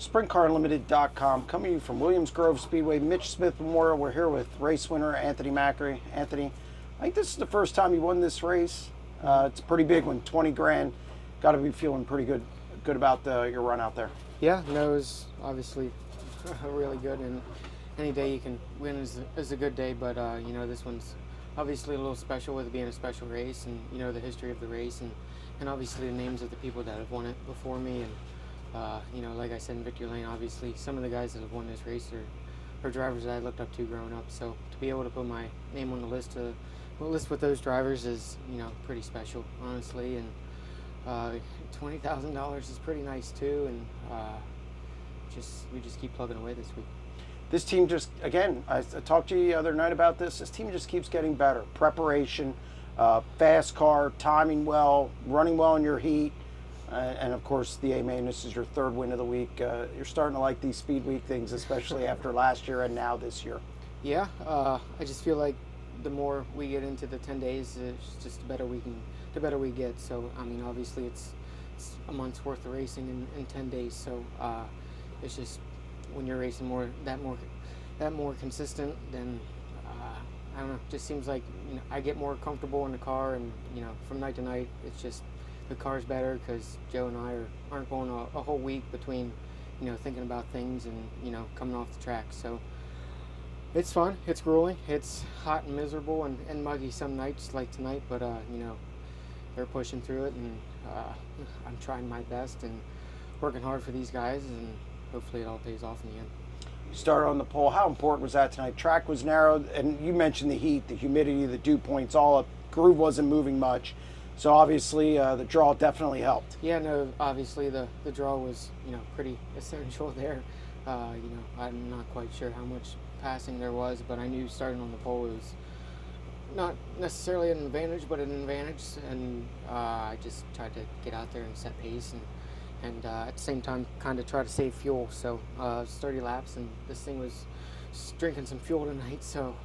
SprintCarUnlimited.com, coming to you from Williams Grove Speedway, Mitch Smith Memorial. We're here with race winner Anthony Macri. Anthony, I think this is the first time you won this race. It's a pretty big one, 20 grand. Got to be feeling pretty good about your run out there. Yeah, no, it was obviously really good, and any day you can win is a good day, but you know, this one's obviously a little special with it being a special race, and you know, the history of the race, and obviously the names of the people that have won it before me, and you know, like I said in Victory Lane, obviously some of the guys that have won this race are drivers that I looked up to growing up, so to be able to put my name on the list with those drivers is, you know, pretty special, honestly, and $20,000 is pretty nice too, and we just keep plugging away this week. This team just, again, I talked to you the other night about this. This team just keeps getting better. Preparation, fast car, timing well, running well in your heat, and of course the A-Main. This is your third win of the week. You're starting to like these Speed Week things, especially after last year and now this year. Yeah, I just feel like the more we get into the 10 days, it's just the better we get. So I mean, obviously it's a month's worth of racing in 10 days. So it's just when you're racing that more consistent, then I don't know. It just seems like, you know, I get more comfortable in the car, and you know, from night to night, it's just the car's better because Joe and I aren't going a whole week between, you know, thinking about things and, you know, coming off the track. So it's fun. It's grueling. It's hot and miserable and muggy some nights like tonight, but you know, they're pushing through it, and I'm trying my best and working hard for these guys, and hopefully it all pays off in the end. You started on the pole. How important was that tonight? Track was narrow, and you mentioned the heat, the humidity, the dew points, all up. Groove wasn't moving much, so obviously the draw definitely helped. Yeah, no, obviously the draw was, you know, pretty essential there. You know, I'm not quite sure how much passing there was, but I knew starting on the pole was not necessarily an advantage, but an advantage, and I just tried to get out there and set pace, and at the same time kind of try to save fuel. So it's 30 laps, and this thing was drinking some fuel tonight, so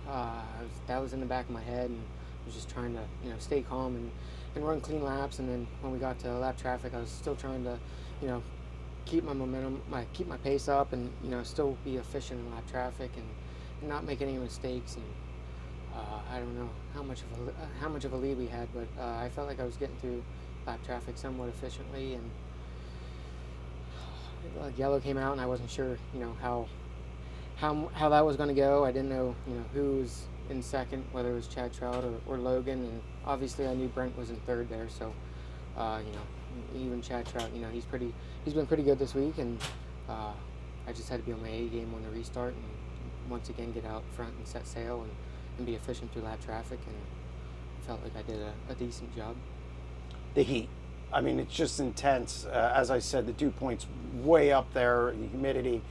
that was in the back of my head, and I was just trying to, you know, stay calm and run clean laps. And then when we got to lap traffic, I was still trying to, you know, keep my momentum, keep my pace up, and, you know, still be efficient in lap traffic and not make any mistakes. And I don't know how much of a lead we had, but I felt like I was getting through lap traffic somewhat efficiently, and yellow came out, and I wasn't sure, you know, how that was going to go. I didn't know, you know, who was in second, whether it was Chad Trout or Logan, and obviously I knew Brent was in third there. So you know, even Chad Trout, you know, he's been pretty good this week, and I just had to be on my A game on the restart, and once again get out front and set sail and be efficient through lap traffic, and I felt like I did a decent job. The heat, I mean, it's just intense. As I said, the dew point's way up there, the humidity.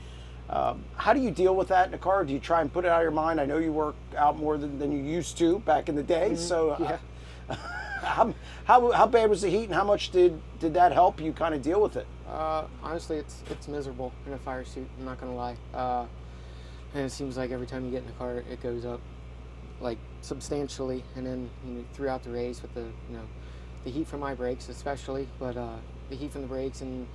How do you deal with that in the car? Do you try and put it out of your mind? I know you work out more than you used to back in the day. Mm-hmm. So yeah. How bad was the heat, and how much did that help you kind of deal with it? Honestly, it's miserable in a fire suit, I'm not going to lie. And it seems like every time you get in the car, it goes up like substantially, and then, you know, throughout the race with the, you know, the heat from my brakes especially, but the heat from the brakes, and,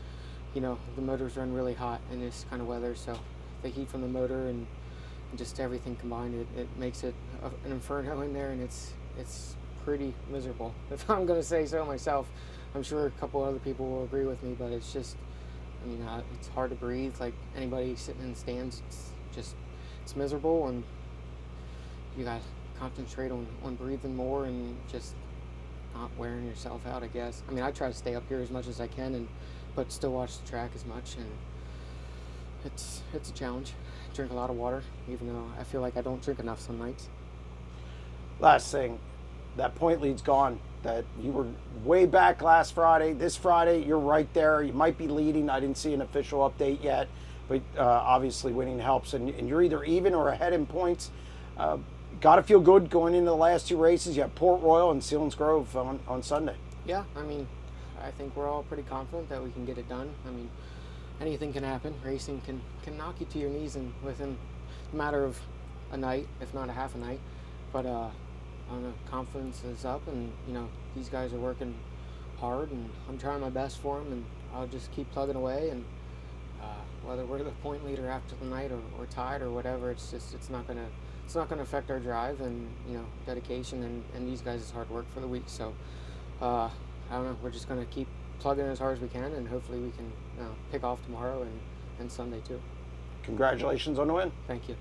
you know, the motors run really hot in this kind of weather, so the heat from the motor and just everything combined, it makes it an inferno in there, and it's pretty miserable, if I'm going to say so myself. I'm sure a couple other people will agree with me, but it's just, I mean, it's hard to breathe. Like anybody sitting in the stands, it's miserable, and you got to concentrate on breathing more and just not wearing yourself out, I guess. I mean, I try to stay up here as much as I can, but still watch the track as much, and it's a challenge. I drink a lot of water, even though I feel like I don't drink enough some nights. Last thing, that point lead's gone. That you were way back last Friday. This Friday, you're right there. You might be leading. I didn't see an official update yet, but obviously winning helps, and you're either even or ahead in points. Got to feel good going into the last two races. You have Port Royal and Williams Grove on Sunday. Yeah, I mean, I think we're all pretty confident that we can get it done. I mean, anything can happen. Racing can knock you to your knees within a matter of a night, if not a half a night. But I don't know, confidence is up, and you know, these guys are working hard, and I'm trying my best for them, and I'll just keep plugging away, and whether we're the point leader after the night or tied or whatever. It's not gonna affect our drive and dedication and these guys' hard work for the week. So I don't know. We're just gonna keep plugging as hard as we can, and hopefully we can pick off tomorrow and Sunday too. Congratulations on the win. Thank you.